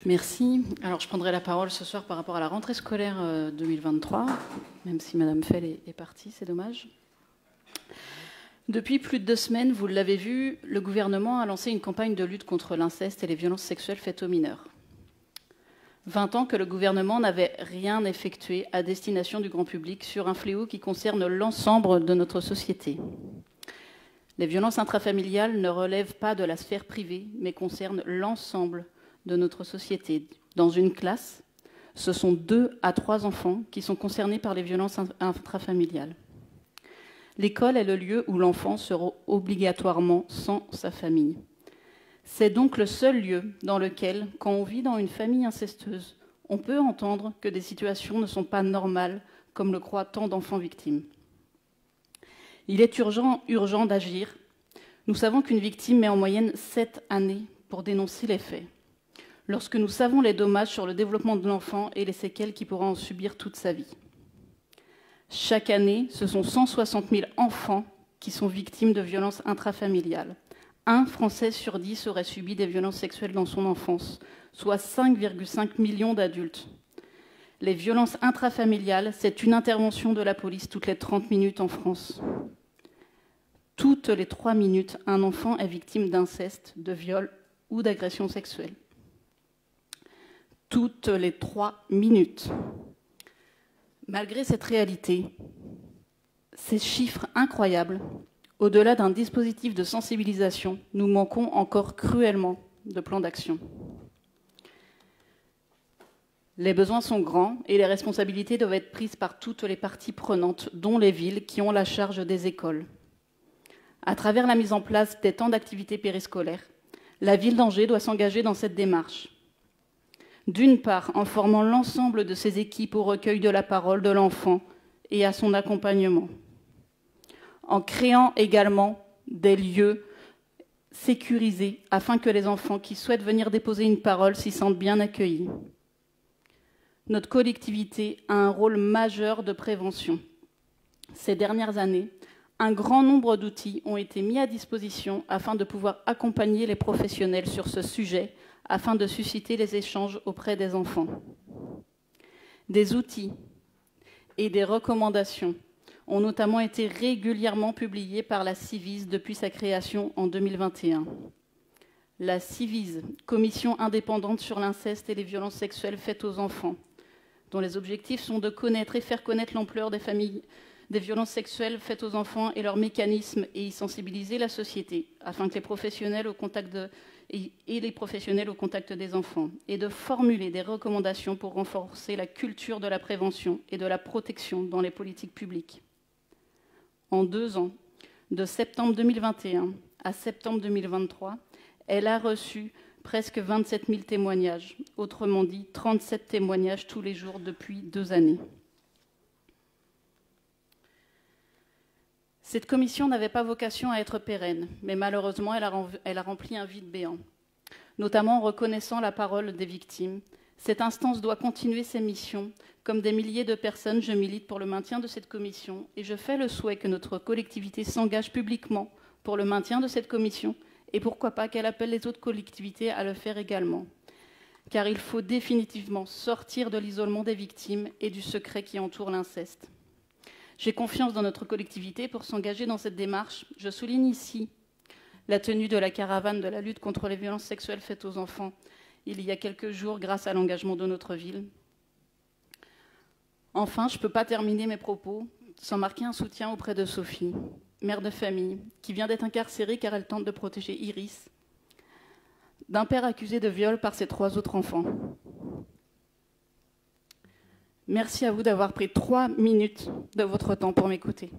Merci. Alors, je prendrai la parole ce soir par rapport à la rentrée scolaire 2023, même si Madame Fell est partie, c'est dommage. Depuis plus de 2 semaines, vous l'avez vu, le gouvernement a lancé une campagne de lutte contre l'inceste et les violences sexuelles faites aux mineurs. 20 ans que le gouvernement n'avait rien effectué à destination du grand public sur un fléau qui concerne l'ensemble de notre société. Les violences intrafamiliales ne relèvent pas de la sphère privée, mais concernent l'ensemble de notre société. Dans une classe, ce sont 2 à 3 enfants qui sont concernés par les violences intrafamiliales. L'école est le lieu où l'enfant sera obligatoirement sans sa famille. C'est donc le seul lieu dans lequel, quand on vit dans une famille incestueuse, on peut entendre que des situations ne sont pas normales, comme le croient tant d'enfants victimes. Il est urgent d'agir. Nous savons qu'une victime met en moyenne 7 années pour dénoncer les faits. Lorsque nous savons les dommages sur le développement de l'enfant et les séquelles qu'il pourra en subir toute sa vie. Chaque année, ce sont 160 000 enfants qui sont victimes de violences intrafamiliales. 1 Français sur 10 aurait subi des violences sexuelles dans son enfance, soit 5,5 millions d'adultes. Les violences intrafamiliales, c'est une intervention de la police toutes les 30 minutes en France. Toutes les 3 minutes, un enfant est victime d'inceste, de viol ou d'agression sexuelle. Toutes les 3 minutes. Malgré cette réalité, ces chiffres incroyables, au-delà d'un dispositif de sensibilisation, nous manquons encore cruellement de plans d'action. Les besoins sont grands et les responsabilités doivent être prises par toutes les parties prenantes, dont les villes qui ont la charge des écoles. À travers la mise en place des temps d'activité périscolaires, la ville d'Angers doit s'engager dans cette démarche. D'une part, en formant l'ensemble de ses équipes au recueil de la parole de l'enfant et à son accompagnement. En créant également des lieux sécurisés afin que les enfants qui souhaitent venir déposer une parole s'y sentent bien accueillis. Notre collectivité a un rôle majeur de prévention. Ces dernières années, un grand nombre d'outils ont été mis à disposition afin de pouvoir accompagner les professionnels sur ce sujet, afin de susciter les échanges auprès des enfants. Des outils et des recommandations ont notamment été régulièrement publiés par la Ciivise depuis sa création en 2021. La Ciivise, commission indépendante sur l'inceste et les violences sexuelles faites aux enfants, dont les objectifs sont de connaître et faire connaître l'ampleur des violences sexuelles faites aux enfants et leurs mécanismes et y sensibiliser la société, afin que les professionnels au contact des enfants, et de formuler des recommandations pour renforcer la culture de la prévention et de la protection dans les politiques publiques. En 2 ans, de septembre 2021 à septembre 2023, elle a reçu presque 27 000 témoignages, autrement dit 37 témoignages tous les jours depuis 2 années. Cette commission n'avait pas vocation à être pérenne, mais malheureusement, elle a rempli un vide béant. Notamment en reconnaissant la parole des victimes. Cette instance doit continuer ses missions. Comme des milliers de personnes, je milite pour le maintien de cette commission et je fais le souhait que notre collectivité s'engage publiquement pour le maintien de cette commission et pourquoi pas qu'elle appelle les autres collectivités à le faire également. Car il faut définitivement sortir de l'isolement des victimes et du secret qui entoure l'inceste. J'ai confiance dans notre collectivité pour s'engager dans cette démarche. Je souligne ici la tenue de la caravane de la lutte contre les violences sexuelles faites aux enfants il y a quelques jours grâce à l'engagement de notre ville. Enfin, je ne peux pas terminer mes propos sans marquer un soutien auprès de Sophie, mère de famille, qui vient d'être incarcérée car elle tente de protéger Iris, d'un père accusé de viol par ses 3 autres enfants. Merci à vous d'avoir pris 3 minutes de votre temps pour m'écouter.